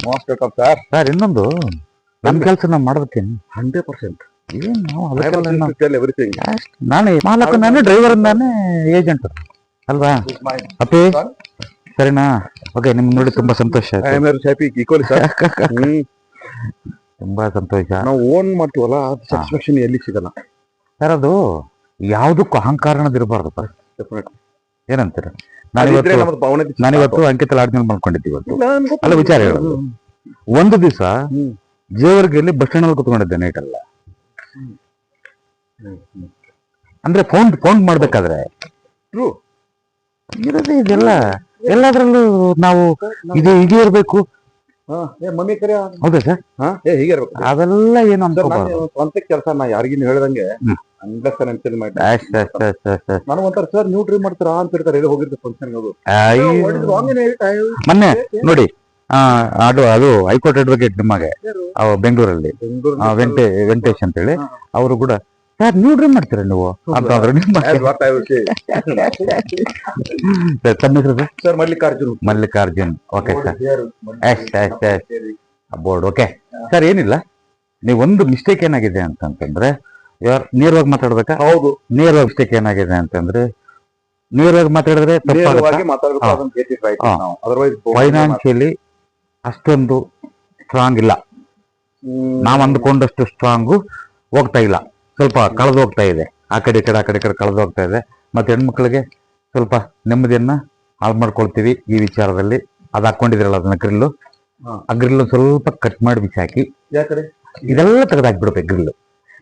Most welcome sir. Sir ಇನ್ನೊಂದು ನನ್ನ ಕೆಲಸ ನಾವು ಮಾಡೋದಕ್ಕೇನು 100%. ಏನು ನಾನೇ ಮಾಲಕ, ನಾನೇ ಡ್ರೈವರ್, ನಾನೇ ಏಜೆಂಟ್ ಅಲ್ವಾ ಅಪ್ಪಿ? ಸರಿನಾ? ಓಕೆ, ನಿಮ್ಗೆ ನೋಡಿ ತುಂಬಾ ಸಂತೋಷ ಆಯ್ತು. ತುಂಬಾ ಸಂತೋಷ. ನಾವು ಓನ್ ಮಾಡ್ತೀವಲ್ಲ ಅದು ಸ್ಯಾಟಿಸ್ಫ್ಯಾಕ್ಷನ್ ಎಲ್ಲಿ ಸಿಗಲ್ಲ ಸರ್. ಅದು ಯಾವುದಕ್ಕೂ ಅಹಂಕಾರನದಿರಬಾರ್ದು ಸರ್. ಏನಂತೀರ? ನಾನಿವತ್ತು ಅಂಕಿತ ಆಡ್ಮೇಲೆ ಮಾಡ್ಕೊಂಡಿದ್ದೀವಿ ಇವತ್ತು. ಅಲ್ಲ ವಿಚಾರ ಹೇಳೋದು, ಒಂದು ದಿವಸ ಜೇವರ್ಗಿಯಲ್ಲಿ ಬಸ್ ಸ್ಟ್ಯಾಂಡ್ ಅಲ್ಲಿ ಕುತ್ಕೊಂಡಿದ್ದೆ ನೈಟ್ ಅಲ್ಲ. ಅಂದ್ರೆ ಫೋನ್ ಮಾಡ್ಬೇಕಾದ್ರೆ ಇರೋದೇ ಇದೆಲ್ಲ, ಎಲ್ಲದ್ರಲ್ಲೂ ನಾವು ಇದೇ ಇರ್ಬೇಕು. ಹೌದಾ ಸರ್? ಹೀಗೆ ಇರ್ಬೇಕು. ಅದೆಲ್ಲ ಏನು ಅಂತ ಸ್ವಂತ ಕೆಲಸ ನಾ ಯಾರಿಗಿನ್ ಹೇಳ್ದಂಗೆ ನಾನು ಒಂಥರ ಸರ್ ನೀವು ಟ್ರೈ ಮಾಡ್ತೀರಾ ಅಂತ ಇರ್ತಾರೆ. ಹೋಗಿರ್ತಾರೆ ಫಂಕ್ಷನ್. ಮೊನ್ನೆ ನೋಡಿ ಅದು ಹೈಕೋರ್ಟ್ ಅಡ್ವೊಕೇಟ್ ನಿಮಗೆ ಬೆಂಗಳೂರಲ್ಲಿ ವೆಂಕಟೇಶ್ ಅಂತ ಹೇಳಿ, ಅವರು ಕೂಡ ಸರ್ ನೀವು ಡ್ರೀಮ್ ಮಾಡ್ತೀರಾ ನೀವು ಅಂತಂದ್ರೆ ತಮ್ಮ ಹೆಸರು sir? Mallikarjun. Okay sir, board. Okay sir, ಏನಿಲ್ಲ. ನೀವೊಂದು ಮಿಸ್ಟೇಕ್ ಏನಾಗಿದೆ ಅಂತಂದ್ರೆ, ನೇರವಾಗಿ ಮಾತಾಡ್ಬೇಕಾ? ಹೌದು, ನೇರವಾಗಿ ಮಿಸ್ಟೇಕ್ ಏನಾಗಿದೆ ಅಂತಂದ್ರೆ, ನೇರವಾಗಿ ಮಾತಾಡಿದ್ರೆ ಫೈನಾನ್ಷಿಯಲಿ ಅಷ್ಟೊಂದು ಸ್ಟ್ರಾಂಗ್ ಇಲ್ಲ. ನಾವ್ ಅಂದ್ಕೊಂಡಷ್ಟು ಸ್ಟ್ರಾಂಗು ಹೋಗ್ತಾ ಇಲ್ಲ, ಸ್ವಲ್ಪ ಕಳೆದು ಹೋಗ್ತಾ ಇದೆ. ಆ ಕಡೆ ಈ ಕಡೆ ಕಳೆದು ಹೋಗ್ತಾ ಇದೆ. ಮತ್ತೆ ಹೆಣ್ಮಕ್ಳಿಗೆ ಸ್ವಲ್ಪ ನೆಮ್ಮದಿಯನ್ನ ಹಾಳು ಮಾಡ್ಕೊಳ್ತೀವಿ ಈ ವಿಚಾರದಲ್ಲಿ. ಅದು ಹಾಕೊಂಡಿದ್ರಲ್ಲ ಅದನ್ನ ಗ್ರಿಲ್ಲು, ಆ ಗ್ರಿಲ್ಲು ಸ್ವಲ್ಪ ಕಟ್ ಮಾಡಿ ಬಿಸಾಕಿ ಇದೆಲ್ಲ ತೆಗೆದಾಕ್ಬಿಡ್ಬೇಕು ಗ್ರಿಲ್ಲು.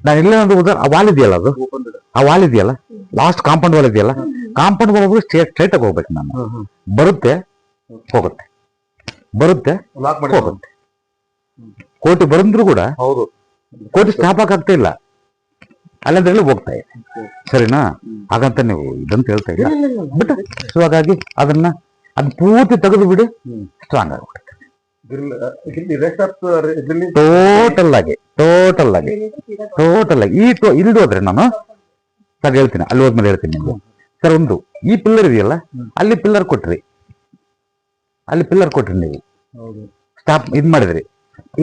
ನಾನು ಇಲ್ಲೇ ಒಂದು ಆ ವಾಲ್ ಇದೆಯಲ್ಲ, ಅದು ಆ ವಾಲ್ ಇದೆಯಲ್ಲ, ಲಾಸ್ಟ್ ಕಾಂಪೌಂಡ್ ವಾಲ್ ಇದೆಯಲ್ಲ, ಕಾಂಪೌಂಡ್ ವಾಲ್ ಹೋಗಿ ಸ್ಟ್ರೈಟ್ ಆಗಿ ಹೋಗ್ಬೇಕು. ನಾನು ಬರುತ್ತೆ ಹೋಗುತ್ತೆ, ಬರುತ್ತೆ ಹೋಗುತ್ತೆ. ಕೋಟಿ ಬಂದ್ರು ಕೂಡ ಕೋಟಿ ಸ್ಟಾಪ್ ಆಗ್ತಾ ಇಲ್ಲ, ಅಲ್ಲಂದ್ರೆ ಹೋಗ್ತಾ ಇದೆ. ಸರಿನಾ? ಹಾಗಂತ ನೀವು ಇದಂತ ಹೇಳ್ತಾ ಇಲ್ಲ. ಬಟ್ ಸೊ ಹಾಗಾಗಿ ಅದು ಪೂರ್ತಿ ತೆಗೆದು ಬಿಡಿ, ಸ್ಟ್ರಾಂಗ್ ಆಗ್ಬಿಡುತ್ತೆ. ಟೋಟಲ್ ಆಗಿ ಇಲ್ಲಿ ಹೋದ್ರೆ ನಾನು ಸರ್ ಹೇಳ್ತೀನಿ, ಅಲ್ಲಿ ಹೋದ್ಮೇಲೆ ಹೇಳ್ತೀನಿ ನಿಮ್ಗೆ. ಸರ್ ಒಂದು ಈ ಪಿಲ್ಲರ್ ಇದೆಯಲ್ಲ, ಅಲ್ಲಿ ಪಿಲ್ಲರ್ ಕೊಟ್ರಿ ನೀವು ಸ್ಟಾಪ್ ಇದ್ ಮಾಡಿದ್ರಿ.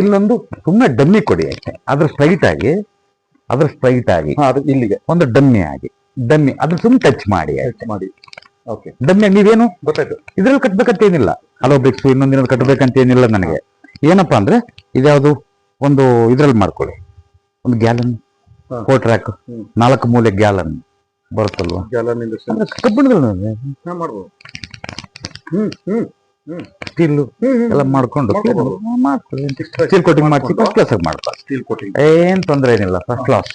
ಇಲ್ಲೊಂದು ಸುಮ್ಮನೆ ಡಮ್ಮಿ ಕೊಡಿ ಅಷ್ಟೇ, ಅದ್ರ ಸ್ಟ್ರೈಟ್ ಆಗಿ ಇಲ್ಲಿಗೆ ಒಂದು ಡಮ್ಮಿ ಅದನ್ನ ಸುಮ್ಮನೆ ಟಚ್ ಮಾಡಿ ಡಮ್ಮಿ. ನೀವೇನು ಗೊತ್ತಾಯ್ತು, ಇದ್ರಲ್ಲಿ ಕಟ್ಬೇಕಂತ ಏನಿಲ್ಲ, ಹಲೋ ಬ್ರಿಕ್ಸ್ ಇನ್ನೊಂದಿನ ಕಟ್ಬೇಕಂತ ಏನಿಲ್ಲ ನನಗೆ. ಏನಪ್ಪಾ ಅಂದ್ರೆ ಇದ್ಯಾವುದು ಒಂದು ಇದ್ರಲ್ಲಿ ಮಾಡ್ಕೊಳ್ಳಿ, ಒಂದು ಗ್ಯಾಲನ್ ಕೋಟ್ರ್ಯಾಕ್ 4 ಮೂಲೆ ಗ್ಯಾಲನ್ ಬರುತ್ತಲ್ವಾ, ಕಬ್ಬಿಣದಲ್ಲಿ ಸ್ಟೀಲ್ ಎಲ್ಲ ಮಾಡ್ಕೊಂಡು ಸ್ಟೀಲ್ ಕೋಟಿಂಗ್ ಮಾಡಿಸಿ ಫಸ್ಟ್ ಕ್ಲಾಸ್ ಮಾಡ್ತಾರೆ. ಏನ್ ತೊಂದರೆ ಏನಿಲ್ಲ, ಫಸ್ಟ್ ಕ್ಲಾಸ್.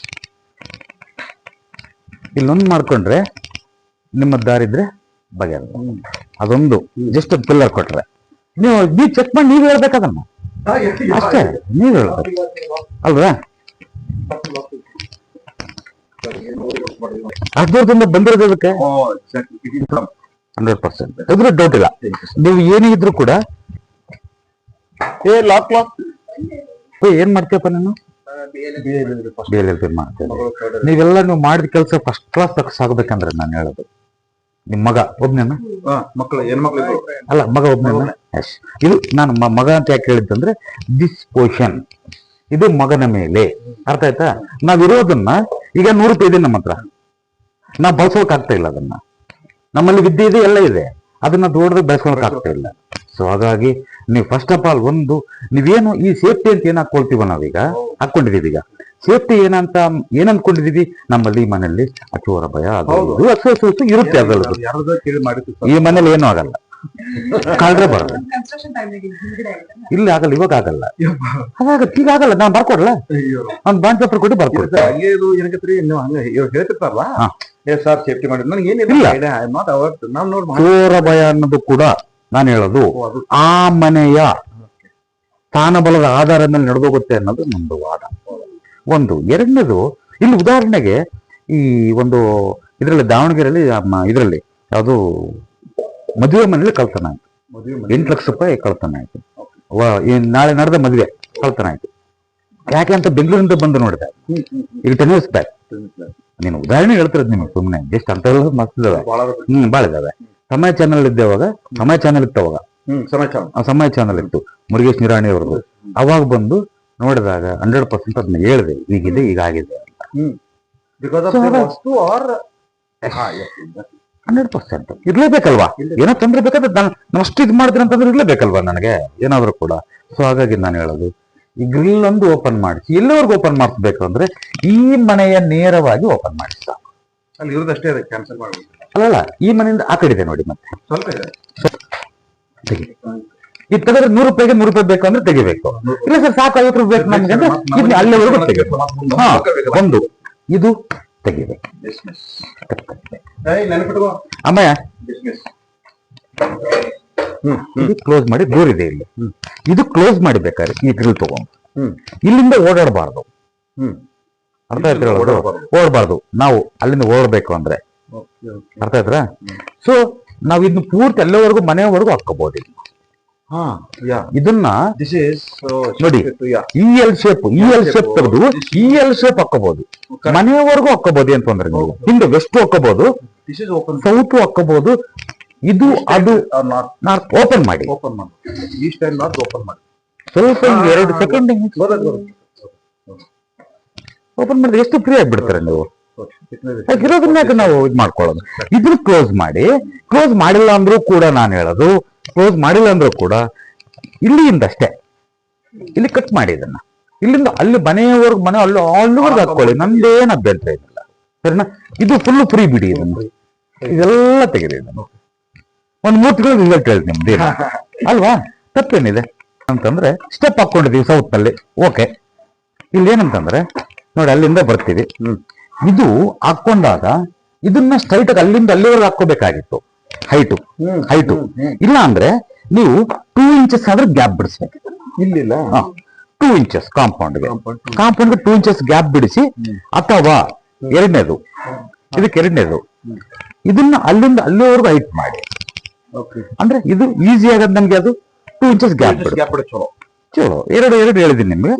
ಇಲ್ಲೊಂದು ಮಾಡ್ಕೊಂಡ್ರೆ ನಿಮ್ಮ ದಾರಿದ್ರೆ ಬಗೆಹರ. ಅದೊಂದು ಜಸ್ಟ್ ಪಿಲ್ಲರ್ ಕೊಟ್ರೆ ನೀವು ಚೆಕ್ ಮಾಡಿ ನೀವ್ ಹೇಳ್ಬೇಕು ಅದನ್ನ ಅಷ್ಟೇ. ನೀವ್ ಹೇಳ್ಬೇಕು ಅಲ್ವಾ? ಅಷ್ಟೊಂದು ಬಂದಿರೋದು ಅದಕ್ಕೆ 100%. ಅದ್ರ ಡೌಟ್ ಇಲ್ಲ. ನೀವು ಏನೇ ಇದ್ರು ಕೂಡ ಏನ್ ಮಾಡ್ತೀಯಪ್ಪ ನೀನು? ಮಾಡ್ತೇನೆ. ನೀವೆಲ್ಲ ನೀವು ಮಾಡಿದ ಕೆಲಸ ಫಸ್ಟ್ ಕ್ಲಾಸ್ ಸಕ್ಸಸ್ ಆಗ್ಬೇಕಂದ್ರೆ ನಾನು ಹೇಳೋದು, ನಿಮ್ ಮಗ ಒಬ್ನೇನ ಅಲ್ಲ, ಮಗ ಒಬ್ನೇನ? ಇದು ನಾನು ಮಗ ಅಂತ ಯಾಕೆ ಹೇಳಿದ್ದಂದ್ರೆ, ದಿಸ್ ಪೊಸಿಷನ್ ಇದು ಮಗನ ಮೇಲೆ. ಅರ್ಥ ಆಯ್ತಾ? ನಾವಿರೋದನ್ನ ಈಗ 100 ರೂಪಾಯಿ ಇದೆ ನಮ್ಮ ಹತ್ರ, ನಾವು ಬಳಸೋಕ್ ಆಗ್ತಾ ಇಲ್ಲ ಅದನ್ನ. ನಮ್ಮಲ್ಲಿ ವಿದ್ಯೆ ಇದೆ, ಎಲ್ಲ ಇದೆ, ಅದನ್ನ ದೊಡ್ಡದು ಬೆಳೆಸ್ಕೊಳಕ್ ಆಗ್ತಾ ಇಲ್ಲ. ಸೊ ಹಾಗಾಗಿ ನೀವು ಫಸ್ಟ್ ಆಫ್ ಆಲ್ ಒಂದು ನೀವೇನು ಈ ಸೇಫ್ಟಿ ಅಂತ ಏನ್ ಹಾಕೊಳ್ತೀವ, ನಾವೀಗ ಹಾಕೊಂಡಿದೀವಿ. ಈಗ ಸೇಫ್ಟಿ ಏನ್ ಅನ್ಕೊಂಡಿದೀವಿ, ನಮ್ಮಲ್ಲಿ ಈ ಮನೆಯಲ್ಲಿ ಅಚೋರ ಭಯ ಇರುತ್ತೆ. ಅದರದ್ದು ಈ ಮನೇಲಿ ಏನೂ ಆಗಲ್ಲ, ಕಳ್ರೆ ಬರಲ್ಲ, ಇಲ್ಲಿ ಆಗಲ್ಲ, ಇವಾಗ ಆಗಲ್ಲ, ಅದಾಗತ್ತೆ, ಈಗ ಆಗಲ್ಲ. ನಾನ್ ಬರ್ಕೊಡ್ಲ, ಅವ್ನ್ ಬಾಂಡ್ ಪೇಪರ್ ಕೊಟ್ಟು ಬರ್ಕೊಡ್ತಾರೆ. ಚೋರ ಭಯ ಅನ್ನೋದು ಕೂಡ ನಾನು ಹೇಳೋದು ಆ ಮನೆಯ ಸ್ಥಾನಬಲದ ಆಧಾರದ ಮೇಲೆ ನಡೆದೋಗುತ್ತೆ ಅನ್ನೋದು ನಮ್ದು ವಾದ. ಒಂದು ಎರಡನೇದು, ಇಲ್ಲಿ ಉದಾಹರಣೆಗೆ ಈ ಒಂದು ಇದರಲ್ಲಿ ದಾವಣಗೆರೆಯಲ್ಲಿ ಇದರಲ್ಲಿ ಯಾವುದು ಮದುವೆ ಮನೇಲಿ ಕಳ್ತನ ಆಯ್ತು, 8 ಲಕ್ಷ ರೂಪಾಯಿ ಕಳ್ತನ ಆಯ್ತು. ನಾಳೆ ನಡೆದ ಮದುವೆ ಕಳ್ತನ ಆಯ್ತು. ಯಾಕೆ ಅಂತ ಬೆಂಗಳೂರಿಂದ ಬಂದು ನೋಡಿದೆ, ಈಗ 10 years ಬ್ಯಾಕ್. ನೀನು ಉದಾಹರಣೆ ಹೇಳ್ತಿರೋದು ನಿಮಗೆ ಸುಮ್ಮನೆ ಜಸ್ಟ್ ಅಂತ ಮಸ್ತಿದಾವೆ, ಭಾಳ ಇದಾವೆ. ಸಮಯ ಚಾನಲ್ ಇದ್ದೇವಾಗ, ಸಮಯ ಚಾನಲ್ ಇತ್ತವಾಗ ಸಮಯ ಚಾನಲ್ ಇತ್ತು ಮುರುಗೇಶ್ ನಿರಾಣಿ ಅವ್ರದ್ದು. ಅವಾಗ ಬಂದು ನೋಡಿದಾಗ 100% ಅದನ್ನ ಹೇಳಿದೆ, ಈಗಿದೆ ಈಗಾಗಿದೆ ಅಂತ. 100% ಇರ್ಲೇಬೇಕಲ್ವಾ, ಏನೋ ತೊಂದ್ರೆ ಬೇಕಾದ್ರೆ ನಾನು ಅಷ್ಟು ಇದು ಮಾಡ್ತೀನಿ ಅಂತಂದ್ರೆ ಇರ್ಲೇಬೇಕಲ್ವಾ ನನಗೆ ಏನಾದ್ರು ಕೂಡ. ಸೊ ಹಾಗಾಗಿ ನಾನು ಹೇಳೋದು, ಈ ಗ್ರಿಲ್ ಒಂದು ಓಪನ್ ಮಾಡಿಸಿ, ಎಲ್ಲವರೆಗೂ ಓಪನ್ ಮಾಡಿಸ್ಬೇಕು ಅಂದ್ರೆ ಈ ಮನೆಯ ನೇರವಾಗಿ ಓಪನ್ ಮಾಡಿಸ ಅಲ್ಲಿ ಇರೋದಷ್ಟೇ ಕ್ಯಾನ್ಸಲ್ ಮಾಡ್ಬೇಕು. ಅಲ್ಲಲ್ಲ, ಈ ಮನೆಯಿಂದ ಆ ಕಡೆ ಇದೆ ನೋಡಿ, ಮತ್ತೆ ಸ್ವಲ್ಪ ಇದೆ ಇದು ತೆಗೆದ್ರೆ 100 ರೂಪಾಯಿಗೆ 100 ರೂಪಾಯಿ ಬೇಕು ಅಂದ್ರೆ ತೆಗಿಬೇಕು. ಇಲ್ಲ ಸರ್ ಸಾಕು 50 ರೂಪಾಯಿ ಬೇಕು ನಮ್ಗೆ ಅಂದ್ರೆ ಇದನ್ನ ಅಲ್ಲಿವರೆಗೂ ತೆಗಿಬೇಕು. ಹಾ, ಒಂದು ಇದು ತೆಗಿಬೇಕು. ಅಮ್ಮಯ್ಯ ಇದು ಕ್ಲೋಸ್ ಮಾಡಿ, ಡೋರ್ ಇದೆ ಇಲ್ಲಿ, ಇದು ಕ್ಲೋಸ್ ಮಾಡಿ ಬೇಕಾದ್ರೆ ಈ ಗ್ರಿಲ್ ತಗೊಂಡು ಇಲ್ಲಿಂದ ಓಡಾಡಬಾರ್ದು. ಅರ್ಥ ಆಯ್ತು, ಓಡಬಾರ್ದು. ನಾವು ಅಲ್ಲಿಂದ ಓಡಬೇಕು ಅಂದ್ರೆ ಅರ್ಥ ಆಯ್ತಾ. ಸೊ ನಾವ್ ಇದನ್ನ ಪೂರ್ತಿ ಎಲ್ಲವರೆಗೂ ಮನೆಯವರೆಗೂ ಹಾಕೋಬಹುದು. ಇದನ್ನ ನೋಡಿ, ಈ ಎಲ್ ಶೇಪ್ ತೆಗೆದು ಈ ಎಲ್ ಶೇಪ್ ಹಾಕೋಬಹುದು, ಮನೆಯವರೆಗೂ ಹಾಕೋಬಹುದು ಅಂತಂದ್ರೆ ನೀವು ಹಿಂದೆ ವೆಸ್ಟ್ ಹಾಕೋಬಹುದು, ಸೌತ್ ಹಾಕೋಬಹುದು. ಇದು ಅದು ಓಪನ್ ಮಾಡಿ ಸ್ವಲ್ಪ 2 ಸೆಕೆಂಡ್ ಓಪನ್ ಮಾಡಿದ್ರೆ ಎಷ್ಟು ಫ್ರೀ ಆಗ್ಬಿಡ್ತಾರೆ ನೀವು. ಇರೋದನ್ನ ನಾವು ಇದು ಮಾಡ್ಕೊಳ್ಳೋದು. ಇದನ್ನ ಕ್ಲೋಸ್ ಮಾಡಿ, ಕ್ಲೋಸ್ ಮಾಡಿಲ್ಲ ಅಂದ್ರೂ ಕೂಡ ನಾನು ಹೇಳೋದು, ಕ್ಲೋಸ್ ಮಾಡಿಲ್ಲ ಅಂದ್ರೂ ಕೂಡ ಇಲ್ಲಿಂದ ಅಷ್ಟೇ ಇಲ್ಲಿ ಕಟ್ ಮಾಡಿ ಇದನ್ನ, ಇಲ್ಲಿಂದ ಅಲ್ಲಿ ಮನೆಯವರೆಗೂ ಮನೆ ಅಲ್ಲಿವರೆಗೂ ಹಾಕೊಳ್ಳಿ, ನಂದೇನು ಅಭ್ಯಂತರ ಏನಿಲ್ಲ ಸರಿನಾ. ಇದು ಫುಲ್ ಫ್ರೀ ಬಿಡಿ, ಇದನ್ನು ಇದೆಲ್ಲ ತೆಗೆದಿ ಇದನ್ನು ಒಂದು 3 ತಿಂಗಳು ರಿಸಲ್ಟ್ ಹೇಳ್ತೀನಿ ನಿಮ್ದು ಅಲ್ವಾ. ತಪ್ಪೇನಿದೆ ಅಂತಂದ್ರೆ ಸ್ಟೆಪ್ ಹಾಕೊಂಡಿದೀವಿ ಸೌತ್ ನಲ್ಲಿ, ಓಕೆ. ಇಲ್ಲಿ ಏನಂತಂದ್ರೆ ನೋಡಿ, ಅಲ್ಲಿಂದ ಬರ್ತೀವಿ, ಇದು ಹಾಕೊಂಡಾಗ ಇದನ್ನ ಸ್ಟ್ರೈಟ್ ಆಗಿ ಅಲ್ಲಿಂದ ಅಲ್ಲಿವರೆಗೂ ಹಾಕೋಬೇಕಾಗಿತ್ತು, ಹೈಟು. ಇಲ್ಲ ಅಂದ್ರೆ ನೀವು 2 ಇಂಚಸ್ ಆದ್ರೆ ಗ್ಯಾಪ್ ಬಿಡಿಸ್ಬೇಕು. ಇಲ್ಲಿಲ್ಲ 2 ಇಂಚಸ್ ಕಾಂಪೌಂಡ್ಗೆ 2 ಇಂಚಸ್ ಗ್ಯಾಪ್ ಬಿಡಿಸಿ, ಅಥವಾ ಎರಡನೇದು ಇದನ್ನ ಅಲ್ಲಿಂದ ಅಲ್ಲಿವರೆಗೂ ಹೈಟ್ ಮಾಡಿ. ಅಂದ್ರೆ ಇದು ಈಸಿ ಆಗದ್ ನಮ್ಗೆ, ಅದು 2 ಇಂಚಸ್ ಗ್ಯಾಪ್ ಚಲೋ. ಎರಡು ಹೇಳಿದೀನಿ ನಿಮ್ಗೆ.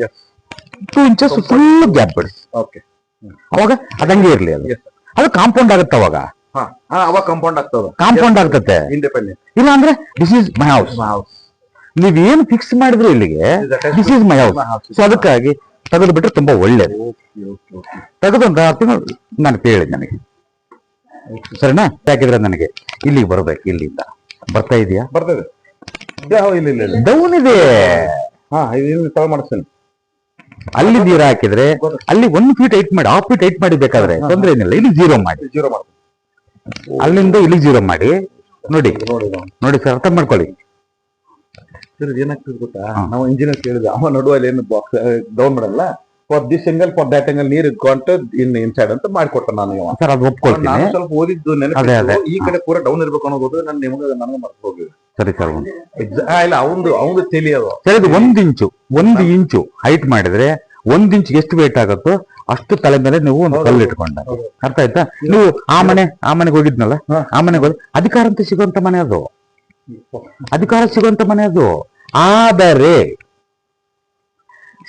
2 ಇಂಚಸ್ ಫುಲ್ ಗ್ಯಾಪ್ ಬಿಡಿಸಿ, ಅವಾಗ ಅದಂಗೆ ಇರ್ಲಿ. ಅದು ಕಾಂಪೌಂಡ್ ಆಗುತ್ತೆ, ಅವಾಗ ಕಾಂಪೌಂಡ್ ಆಗ್ತದೆ. ಇಲ್ಲ ಅಂದ್ರೆ ದಿಸ್ ಈಸ್ ಮೈ ಹೌಸ್. ನೀವೇನು ಫಿಕ್ಸ್ ಮಾಡಿದ್ರೆ ಇಲ್ಲಿಗೆ this is my house. So ಅದಕ್ಕಾಗಿ ತೆಗೆದು ಬಿಟ್ರೆ ತುಂಬಾ ಒಳ್ಳೇದು. ತೆಗೆದು ಅಂತ ನಾನು ಕೇಳಿದ್ ನನಗೆ ಸರಿನಾ, ಯಾಕಿದ್ರೆ ನನಗೆ ಇಲ್ಲಿಗೆ ಬರ್ಬೇಕು, ಇಲ್ಲಿಂದ ಬರ್ತಾ ಇದೆಯಾ? ಬರ್ತದೆ, ಡೌನ್ ಇದೆ. ಮಾಡಿಸ್ತೇನೆ. ಅಲ್ಲಿ ನೀರು ಹಾಕಿದ್ರೆ ಅಲ್ಲಿ 1 ಫೀಟ್ ಹೈಟ್ ಮಾಡಿ, 1/2 ಫೀಟ್ ಹೈಟ್ ಮಾಡಿ ಬೇಕಾದ್ರೆ ತೊಂದ್ರೆ ಏನಿಲ್ಲ. ಇಲ್ಲಿ 0 ಮಾಡಿ, ಅಲ್ಲಿಂದ ಇಲ್ಲಿ 0 ಮಾಡಿ. ನೋಡಿ ಸರ್, ಅರ್ಥ ಮಾಡ್ಕೊಳ್ಳಿ. ಏನಾಗ್ತದೆ ಗೊತ್ತಾ, ನಾವು ಇಂಜಿನಿಯರ್ ಕೇಳಿದ್ವಿ, ಅವ ನಡುವಲ್ಲಿ ಏನು ಬಾಕ್ಸ್ ಡೌನ್ ಮಾಡಲ್ಲ, for this angle for that angle ನೀರು ಇಟ್ಕೊಂತ ಇನ್ಸೈಡ್ ಅಂತ ಮಾಡ್ಕೊಟ್ಟ. ನಾನು ಸರ್ ಅದು ಒಪ್ಕೊಳ್ತೀನಿ. ನಾನು ಸ್ವಲ್ಪ ಓದಿದ್ದು ನೆನಪು, ಈ ಕಡೆ ಪೂರ ಡೌನ್ ಇರ್ಬೇಕು ಅನ್ನೋದು ನಾನು ನನಗೆ ಮರ್ತು ಹೋಗಿದ್ದೆ. ಸರಿ ಸರ್, ಇಲ್ಲ ಅವಂದು ತಿಳಿಯೋದು ಸರಿ. ಅದು 1 ಇಂಚು ಹೈಟ್ ಮಾಡಿದ್ರೆ 1 ಇಂಚ್ ಎಷ್ಟು ವೇಟ್ ಆಗುತ್ತೋ ಅಷ್ಟು ತಲೆ ಮೇಲೆ ನೀವು ಒಂದು ಕಲ್ಲು ಇಟ್ಕೊಂಡ. ಅರ್ಥ ಆಯ್ತಾ? ನೀವು ಆ ಮನೆಗೆ ಹೋಗಿದ್ನಲ್ಲ, ಆ ಮನೆಗೆ ಹೋಗಿ ಅಧಿಕಾರ ಅಂತ ಸಿಗುವಂತ ಮನೆ ಅದು, ಅಧಿಕಾರ ಸಿಗುವಂತ ಮನೆ ಅದು. ಆದರೆ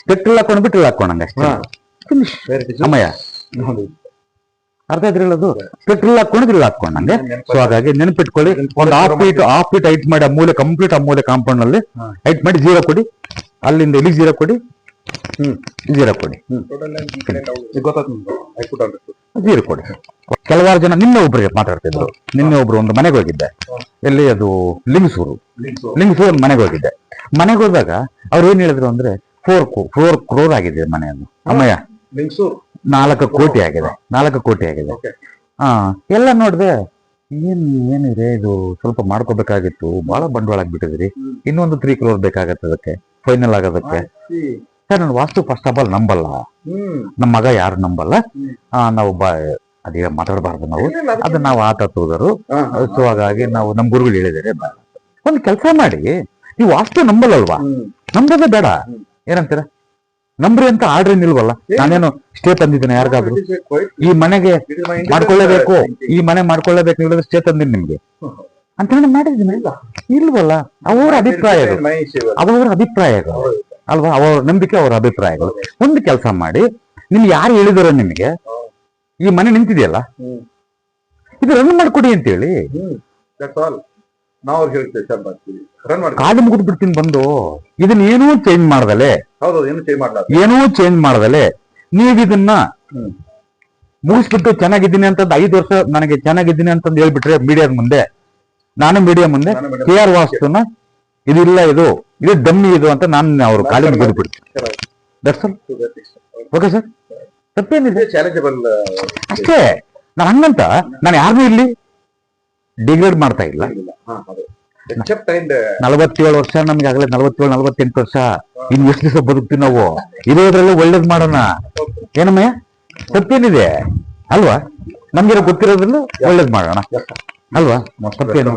ಸ್ಪೆಕ್ಟ್ರಲ್ ಹಾಕೊಂಡು ಬಿಟ್ಟು ಹಾಕೊಂಡಂಗ ಅಷ್ಟೇ, ಸಮಯ. ಅರ್ಥ ಆಯ್ತು ಹೇಳೋದು? ಸ್ಪೆಕ್ಟ್ರಲ್ ಹಾಕೊಂಡು ಇಲ್ಲ ಹಾಕೊಂಡಂಗೆ. ಸೊ ಹಾಗಾಗಿ ನೆನಪಿಟ್ಕೊಳ್ಳಿ, ಒಂದು 1/2 ಫೀಟ್ ಹೈಟ್ ಮಾಡಿ, ಆ ಮೂಲೆ ಕಾಂಪೌಂಡ್ ನಲ್ಲಿ ಹೈಟ್ ಮಾಡಿ 0 ಕೊಡಿ, ಅಲ್ಲಿಂದ ಇಲ್ಲಿ 0 ಕೊಡಿ, 0 ಕೊಡಿ, 0 ಕೊಡಿ. ಕೆಲವಾರು ಜನ ನಿನ್ನೆ ಒಬ್ರಿಗೆ ಮಾತಾಡ್ತಿದ್ರು. ನಿನ್ನೆ ಒಬ್ರು ಒಂದು ಮನೆಗೆ ಹೋಗಿದ್ದೆ, ಎಲ್ಲಿ ಅದು ಲಿಂಗಸೂರು ಒಂದು ಮನೆಗೆ ಹೋಗಿದ್ದೆ. ಮನೆಗೆ ಹೋದಾಗ ಅವ್ರು ಏನ್ ಹೇಳಿದ್ರು ಅಂದ್ರೆ 4 crore ಆಗಿದೆ ಮನೆಯನ್ನು. ಅಮ್ಮಯ್ಯ, 4 ಕೋಟಿ ಆಗಿದೆ, 4 ಕೋಟಿ ಆಗಿದೆ. ಎಲ್ಲ ನೋಡ್ದೆ, ಏನಿದೆ ಇದು, ಸ್ವಲ್ಪ ಮಾಡ್ಕೋಬೇಕಾಗಿತ್ತು, ಬಹಳ ಬಂಡವಾಳ ಆಗ್ಬಿಟ್ಟಿದ್ರಿ, ಇನ್ನೊಂದು 3 crore ಬೇಕಾಗತ್ತೆ ಅದಕ್ಕೆ ಫೈನಲ್ ಆಗೋದಕ್ಕೆ. ಸರ್, ನಾನು ವಾಸ್ತು ಫಸ್ಟ್ ಆಫ್ ಆಲ್ ನಂಬಲ್ಲ, ನಮ್ಮ ಮಗ ಯಾರು ನಂಬಲ್ಲ. ನಾವು ಅದೇ ಮಾತಾಡಬಾರ್ದು, ನಾವು ಅದನ್ನ ನಾವು ಆತ ತೋದರು. ಸೊ ಹಾಗಾಗಿ ನಾವು ನಮ್ ಗುರುಗಳು ಹೇಳಿದರೆ, ಒಂದು ಕೆಲಸ ಮಾಡಿ, ನೀವು ವಾಸ್ತು ನಂಬಲ್ಲಲ್ವಾ, ನಂಬೋದೇ ಬೇಡ. ಏನಂತೀರ? ನಂಬ್ರಿ ಅಂತ ಆರ್ಡ್ರ್ ನಿಲ್ವಲ್ಲ. ನಾನೇನು ಸ್ಟೇ ತಂದಿದ್ದೇನೆ ಯಾರಿಗಾದ್ರು? ಈ ಮನೆಗೆ ಮಾಡ್ಕೊಳ್ಳೇಬೇಕು, ಈ ಮನೆ ಮಾಡ್ಕೊಳ್ಳೇಬೇಕು, ನೀವು ಸ್ಟೇ ತಂದಿನಿ ನಿಮ್ಗೆ ಅಂತ ಮಾಡಿದ್ದೀನಿ ಇಲ್ವಲ್ಲ. ಅವರ ಅಭಿಪ್ರಾಯಗಳು ಅಲ್ವಾ, ಅವರ ನಂಬಿಕೆ, ಅವರ ಅಭಿಪ್ರಾಯಗಳು. ಒಂದು ಕೆಲಸ ಮಾಡಿ, ನಿಮ್ಗೆ ಯಾರು ಹೇಳಿದಾರೋ ನಿಮಗೆ ಈ ಮನೆ ನಿಂತಿದೆಯಲ್ಲ, ಇದು ರನ್ ಮಾಡ್ಕೊಡಿ ಅಂತೇಳಿ. ನಾವು ಅವ್ರಿಗೆ ಹೇಳ್ತೇವೆ ಸರ್ ಮಾಡ್ತೀವಿ ರನ್ ಮಾಡ್ತೀವಿ. ಕಾಲಿ ಮುಗಿದು ಬಿಡ್ತೀನಿ ಬಂದು ಇದನ್ನ ಏನೂ ಚೇಂಜ್ ಮಾಡ್ದಲೆ ಹೌದು, ಏನು ಚೇಂಜ್ ಮಾಡಲ್ಲ. ಏನೂ ಚೇಂಜ್ ಮಾಡ್ದಲೆ ನೀವ್ ಇದನ್ನ ಹ್ಮ್. ಮುಗಿಸ್ಬಿಟ್ಟು ಚೆನ್ನಾಗಿದ್ದೀನಿ ಅಂತಂದು 5 ವರ್ಷ ನನಗೆ ಚೆನ್ನಾಗಿದ್ದೀನಿ ಅಂತಂದು ಹೇಳ್ಬಿಟ್ರೆ ಮೀಡಿಯಾದ ಮುಂದೆ, ನಾನು ಮೀಡಿಯಾ ಮುಂದೆ ಕೆ ಆರ್ ವಾಸ್ತುನ ಇದಿಲ್ಲ, ಇದು ಡಮ್ಮಿ ಇದು ಅಂತ ನಾನು ಅವ್ರು ಕಾಲಿ ಮುಗಿದು ಬಿಡ್ತೀನಿ. That's all. ಓಕೆ ಸರ್, ತಪ್ಪೇನಿದೆ? ಚಾಲೆಂಜಬಲ್ ಅಷ್ಟೇ. ನಾನು ಹಂಗಂತ ನಾನು ಯಾರನ್ನೂ ಇಲ್ಲಿ ಡಿಗ್ರೇಡ್ ಮಾಡ್ತಾ ಇಲ್ಲ. ಎಕ್ಸೆಪ್ಟ್ ಅಂಡ್ 47 ವರ್ಷ ನಮ್ಗೆ ಆಗಲೇ 47-48 ವರ್ಷ. ಇನ್ ಎಷ್ಟು ದಿವಸ ಬದುಕ್ತೀವಿ ನಾವು? ಇರೋದ್ರಲ್ಲೇ ಒಳ್ಳೇದ್ ಮಾಡೋಣ. ಏನಮ್ಮ ತಪ್ಪೇನಿದೆ ಅಲ್ವಾ? ನಮ್ಗೆ ಗೊತ್ತಿರೋದ್ರಲ್ಲೂ ಒಳ್ಳೇದ್ ಮಾಡೋಣ ಅಲ್ವಾ? ತಪ್ಪೇನು?